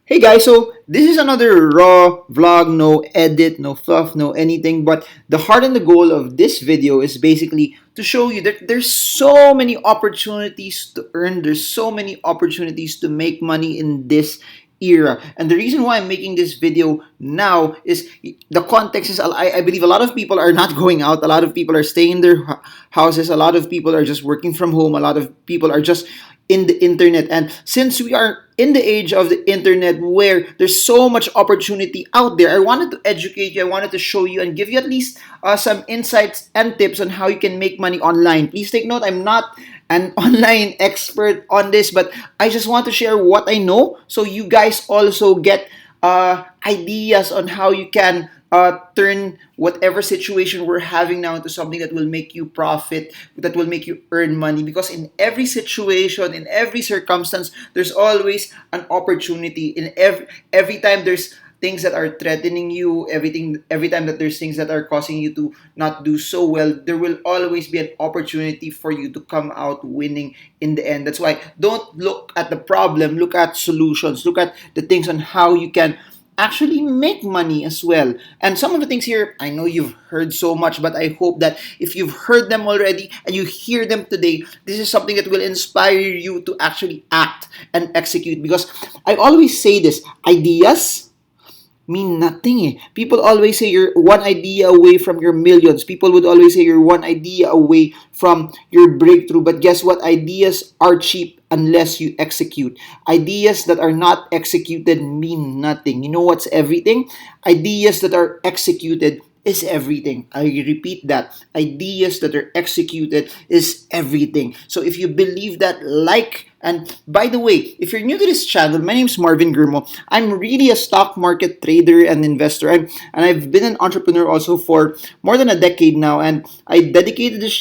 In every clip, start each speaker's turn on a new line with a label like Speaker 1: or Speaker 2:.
Speaker 1: Hey guys, so this is another raw vlog, no edit, no fluff, no anything. But the heart and the goal of this video is basically to show you that there's so many opportunities to earn, there's so many opportunities to make money in this era. And the reason why I'm making this video now is the context is I believe a lot of people are not going out, a lot of people are staying in their houses, a lot of people are just working from home, a lot of people are just in the internet. And since we are in the age of the internet where there's so much opportunity out there, I wanted to educate you, I wanted to show you and give you at least some insights and tips on how you can make money online. Please take note, I'm not an online expert on this, but I just want to share what I know so you guys also get ideas on how you can turn whatever situation we're having now into something that will make you profit, that will make you earn money. Because in every situation, in every circumstance, there's always an opportunity. In every time there's things that are threatening you, every time that there's things that are causing you to not do so well, there will always be an opportunity for you to come out winning in the end. That's why don't look at the problem, look at solutions, look at the things on how you can actually make money as well. And some of the things here, I know you've heard so much, but I hope that if you've heard them already and you hear them today, this is something that will inspire you to actually act and execute. Because I always say this, ideas mean nothing eh. People always say you're one idea away from your millions. People would always say you're one idea away from your breakthrough. But guess what? Ideas are cheap unless you execute. Ideas that are not executed mean nothing. You know what's everything? Ideas that are executed is everything. I repeat that. Ideas that are executed is everything. So if you believe that, and by the way, if you're new to this channel, my name is Marvin Gurmo. I'm really a stock market trader and investor. And I've been an entrepreneur also for more than a decade now. And I created this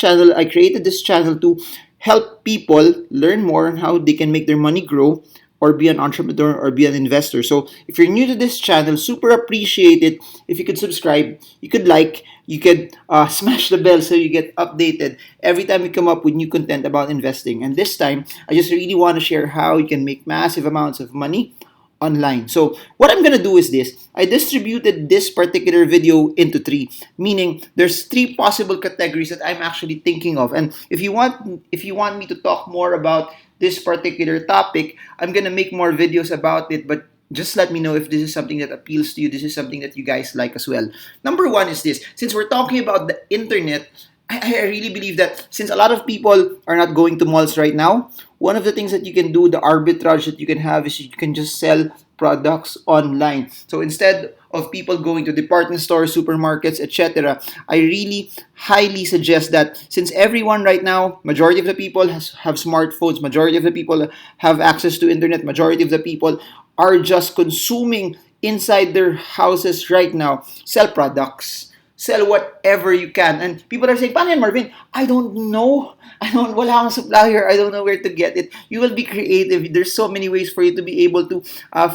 Speaker 1: channel to help people learn more on how they can make their money grow or be an entrepreneur or be an investor. So if you're new to this channel, super appreciate it if you could subscribe, you could like, you could smash the bell so you get updated every time we come up with new content about investing. And this time, I just really want to share how you can make massive amounts of money online. So what I'm gonna do is this. I distributed this particular video into three, meaning there's three possible categories that I'm actually thinking of. And if you want me to talk more about this particular topic, I'm gonna make more videos about it, but just let me know if this is something that appeals to you, this is something that you guys like as well. Number one is this. Since we're talking about the internet, I really believe that since a lot of people are not going to malls right now, one of the things that you can do, the arbitrage that you can have, is you can just sell products online. So instead of people going to department stores, supermarkets, etc., I really highly suggest that since everyone right now, majority of the people have smartphones, majority of the people have access to internet, majority of the people are just consuming inside their houses right now, sell products, sell whatever you can. And people are saying, paano yan, Marvin? I don't know. Wala akong supplier. I don't know where to get it. You will be creative. There's so many ways for you to be able to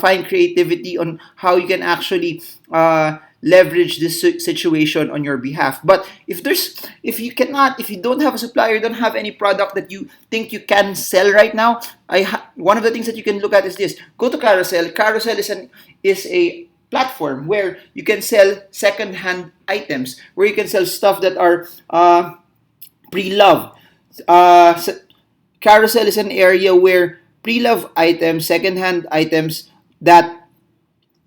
Speaker 1: find creativity on how you can actually leverage this situation on your behalf. But if you don't have a supplier, don't have any product that you think you can sell right now, one of the things that you can look at is this. Go to Carousel. Carousel is a platform where you can sell second-hand items, where you can sell stuff that are pre-loved. Carousel is an area where pre-loved items, second-hand items that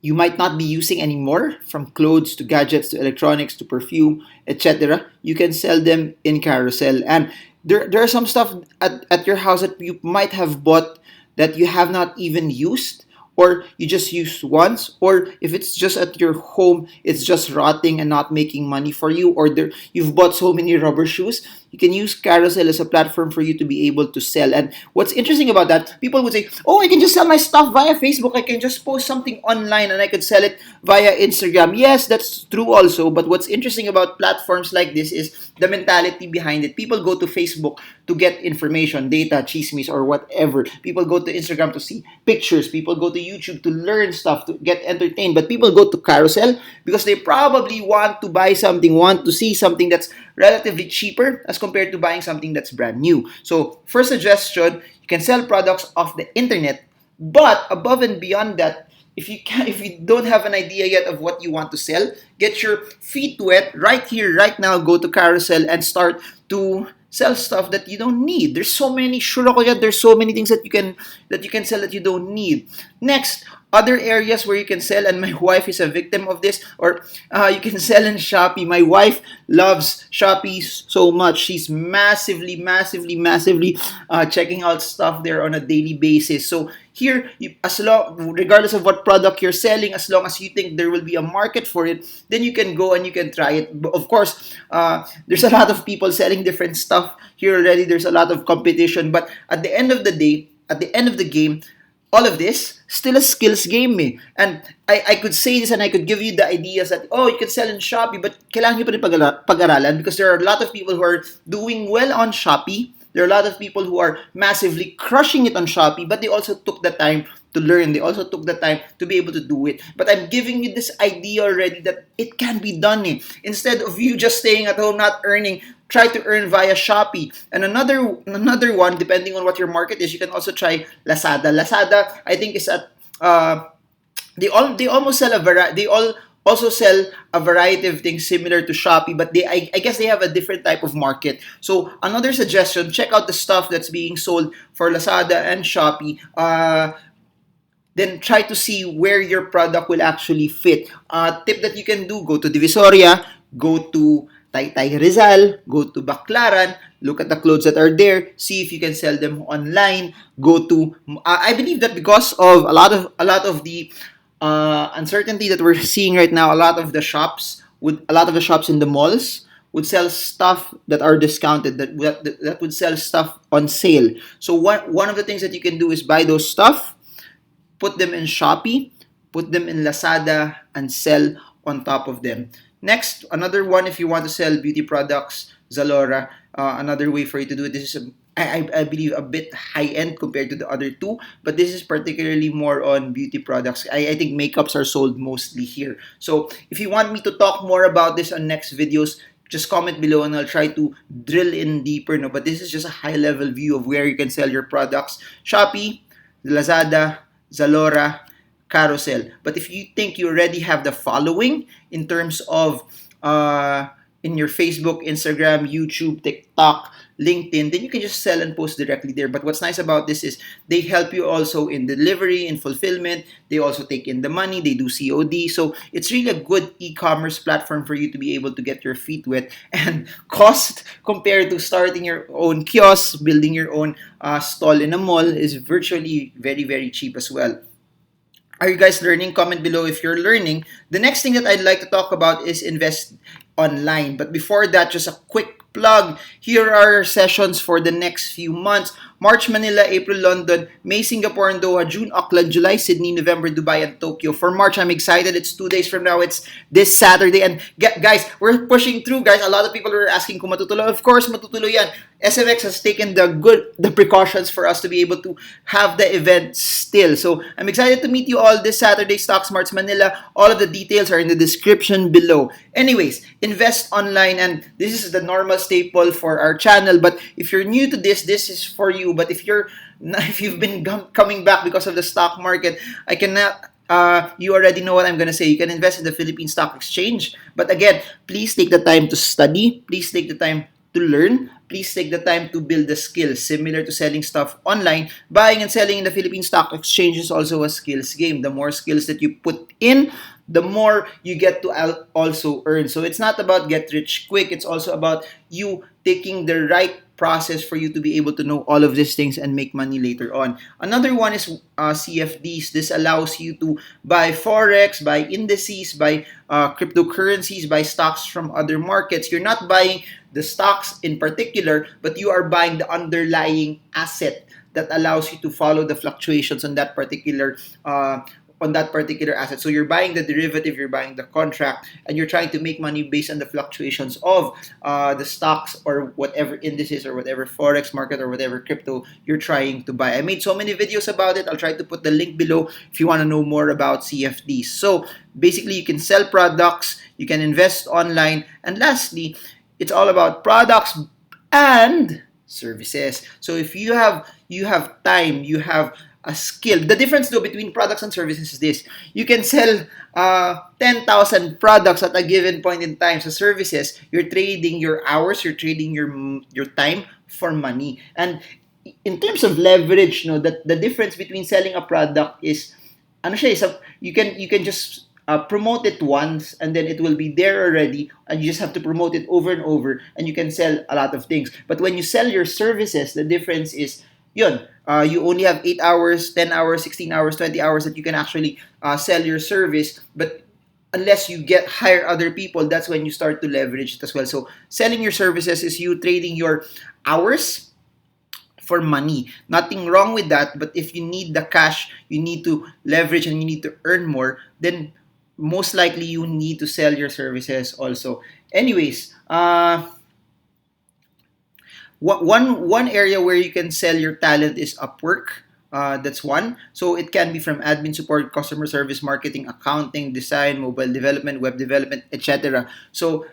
Speaker 1: you might not be using anymore, from clothes to gadgets to electronics to perfume, etc. You can sell them in Carousel. And there are some stuff at your house that you might have bought that you have not even used, or you just used once, or if it's just at your home, it's just rotting and not making money for you, or you've bought so many rubber shoes, you can use Carousel as a platform for you to be able to sell. And what's interesting about that, people would say, oh, I can just sell my stuff via Facebook, I can just post something online and I could sell it via Instagram. Yes, that's true also, but what's interesting about platforms like this is the mentality behind it. People go to Facebook to get information, data, chismes, or whatever. People go to Instagram to see pictures. People go to YouTube to learn stuff, to get entertained. But people go to Carousel because they probably want to buy something, want to see something that's relatively cheaper as compared to buying something that's brand new. So, first suggestion, you can sell products off the internet, but above and beyond that, if you don't have an idea yet of what you want to sell, get your feet wet right here, right now. Go to Carousel and start to sell stuff that you don't need. There's so many, sure ako yan, there's so many things that you can sell that you don't need. Next, other areas where you can sell, and my wife is a victim of this, or you can sell in Shopee. My wife loves Shopee so much. She's massively checking out stuff there on a daily basis. So here, as long, regardless of what product you're selling, as long as you think there will be a market for it, then you can go and you can try it. But of course, there's a lot of people selling different stuff here already. There's a lot of competition. But at the end of the day, at the end of the game, all of this still a skills game eh. And I could say this and I could give you the ideas that, oh, you can sell in Shopee, but kailangan nyo pa rin pag-aralan, because there are a lot of people who are doing well on Shopee. There are a lot of people who are massively crushing it on Shopee, but they also took the time to learn. They also took the time to be able to do it. But I'm giving you this idea already that it can be done eh. Instead of you just staying at home not earning, try to earn via Shopee. And another one, depending on what your market is, you can also try Lazada. Lazada, I think, is at they almost sell they all also sell a variety of things similar to Shopee, but I guess they have a different type of market. So another suggestion, check out the stuff that's being sold for Lazada and Shopee. Then try to see where your product will actually fit. Tip that you can do, go to Divisoria, go to Taytay Rizal, go to Baclaran, look at the clothes that are there, see if you can sell them online. Go to I believe that because of a lot of the uncertainty that we're seeing right now, a lot of the shops in the malls would sell stuff that are discounted, that would sell stuff on sale. So one of the things that you can do is buy those stuff, put them in Shopee, put them in Lazada, and sell on top of them. Next, another one, if you want to sell beauty products, Zalora, another way for you to do it. This is, I believe, a bit high-end compared to the other two, but this is particularly more on beauty products. I think makeups are sold mostly here. So if you want me to talk more about this on next videos, just comment below and I'll try to drill in deeper. No, but this is just a high-level view of where you can sell your products. Shopee, Lazada, Zalora, Carousel. But if you think you already have the following in terms of in your Facebook, Instagram, YouTube, TikTok, LinkedIn, then you can just sell and post directly there. But what's nice about this is they help you also in delivery, in fulfillment. They also take in the money. They do COD. So it's really a good e-commerce platform for you to be able to get your feet wet. And cost compared to starting your own kiosk, building your own stall in a mall is virtually very cheap as well. Are you guys learning? Comment below if you're learning. The next thing that I'd like to talk about is invest online. But before that, just a quick plug. Here are sessions for the next few months. March, Manila; April, London; May, Singapore and Doha; June, Auckland; July, Sydney; November, Dubai and Tokyo. For March, I'm excited. It's 2 days from now. It's this Saturday. And guys, we're pushing through, guys. A lot of people are asking kung matutuloy. Of course, matutuloy yan. SMX has taken the precautions for us to be able to have the event still. So I'm excited to meet you all this Saturday, Stock Smarts Manila. All of the details are in the description below. Anyways, invest online, and this is the normal staple for our channel. But if you're new to this is for you. But if you've been coming back because of the stock market, I cannot. You already know what I'm gonna say. You can invest in the Philippine Stock Exchange. But again, please take the time to study. Please take the time to learn. Please take the time to build the skills. Similar to selling stuff online, buying and selling in the Philippine Stock Exchange is also a skills game. The more skills that you put in, the more you get to also earn. So it's not about get rich quick. It's also about you taking the right process for you to be able to know all of these things and make money later on. Another one is CFDs. This allows you to buy forex, buy indices, buy cryptocurrencies, buy stocks from other markets. You're not buying the stocks in particular, but you are buying the underlying asset that allows you to follow the fluctuations on that particular asset. So you're buying the derivative, you're buying the contract, and you're trying to make money based on the fluctuations of the stocks or whatever indices or whatever forex market or whatever crypto you're trying to buy. I made so many videos about it. I'll try to put the link below if you want to know more about CFDs. So basically, you can sell products, you can invest online, and lastly, it's all about products and services. So if you have time, you have a skill. The difference though between products and services is this: you can sell 10,000 products at a given point in time. So services, you're trading your hours, you're trading your time for money. And in terms of leverage, no, the difference between selling a product is, ano siya, you can just promote it once and then it will be there already, and you just have to promote it over and over, and you can sell a lot of things. But when you sell your services, the difference is yun, you only have 8 hours, 10 hours, 16 hours, 20 hours that you can actually sell your service. But unless you get hire other people, that's when you start to leverage it as well. So selling your services is you trading your hours for money. Nothing wrong with that, but if you need the cash, you need to leverage and you need to earn more, then most likely you need to sell your services also. Anyways, one area where you can sell your talent is Upwork. That's one. So it can be from admin support, customer service, marketing, accounting, design, mobile development, web development, etc. So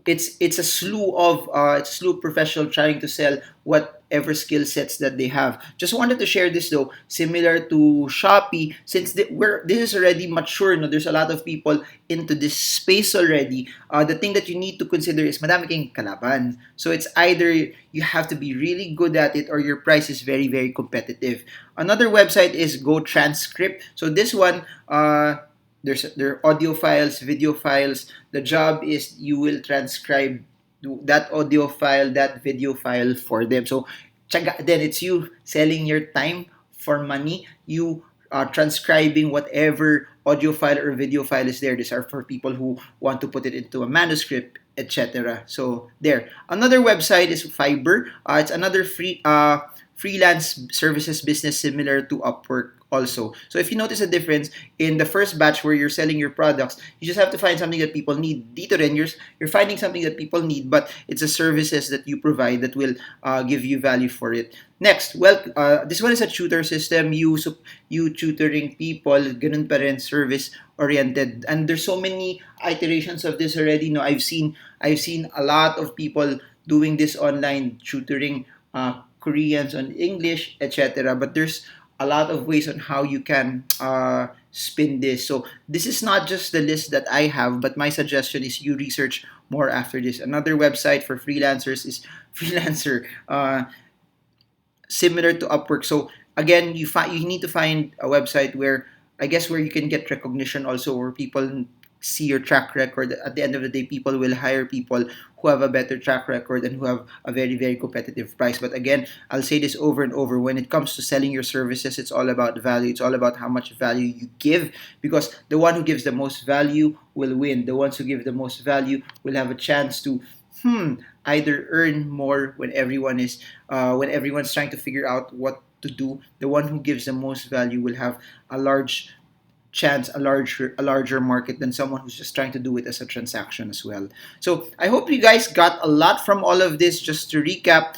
Speaker 1: it's a slew of professional trying to sell whatever skill sets that they have. Just wanted to share this though, similar to Shopee, since this is already mature. No, there's a lot of people into this space already. The thing that you need to consider is madami kang kalaban. So it's either you have to be really good at it or your price is very very competitive. Another website is Go Transcript. So this one, there are audio files, video files. The job is you will transcribe that audio file, that video file for them. So then it's you selling your time for money. You are transcribing whatever audio file or video file is there. These are for people who want to put it into a manuscript, etc. So there. Another website is Fiverr. It's another freelance services business similar to Upwork also. So if you notice a difference in the first batch where you're selling your products, you just have to find something that people need. Dito rin, you're finding something that people need, but it's a services that you provide that will give you value for it. Next, well, this one is a tutor system. You tutoring people, ganun pa rin, service oriented. And there's so many iterations of this already. No, I've seen a lot of people doing this online tutoring Koreans on English, etc. But there's a lot of ways on how you can spin this. So this is not just the list that I have, but my suggestion is you research more after this. Another website for freelancers is Freelancer, similar to Upwork. So again, you need to find a website where, I guess, where you can get recognition also, where people see your track record. At the end of the day, people will hire people who have a better track record and who have a very, very competitive price. But again, I'll say this over and over. When it comes to selling your services, it's all about value. It's all about how much value you give, because the one who gives the most value will win. The ones who give the most value will have a chance to either earn more when everyone's trying to figure out what to do. The one who gives the most value will have a larger market than someone who's just trying to do it as a transaction as well. So I hope you guys got a lot from all of this. Just to recap,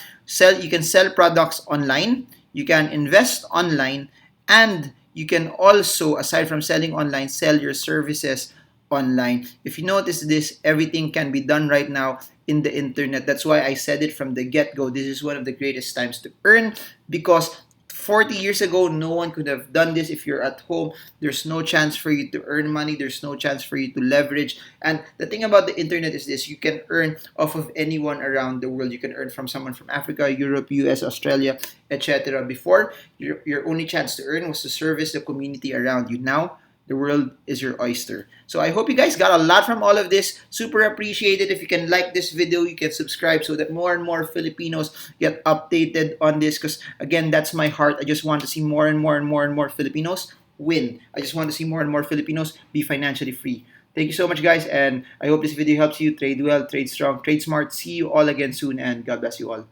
Speaker 1: you can sell products online, you can invest online, and you can also, aside from selling online, sell your services online. If you notice this, everything can be done right now in the internet. That's why I said it from the get-go. This is one of the greatest times to earn, because 40 years ago, no one could have done this. If you're at home, there's no chance for you to earn money. There's no chance for you to leverage. And the thing about the internet is this: you can earn off of anyone around the world. You can earn from someone from Africa, Europe, US, Australia, etc. Before, your only chance to earn was to service the community around you. Now, the world is your oyster. So I hope you guys got a lot from all of this. Super appreciate it. If you can like this video, you can subscribe so that more and more Filipinos get updated on this. Because again, that's my heart. I just want to see more and more and more and more Filipinos win. I just want to see more and more Filipinos be financially free. Thank you so much, guys. And I hope this video helps you trade well, trade strong, trade smart. See you all again soon. And God bless you all.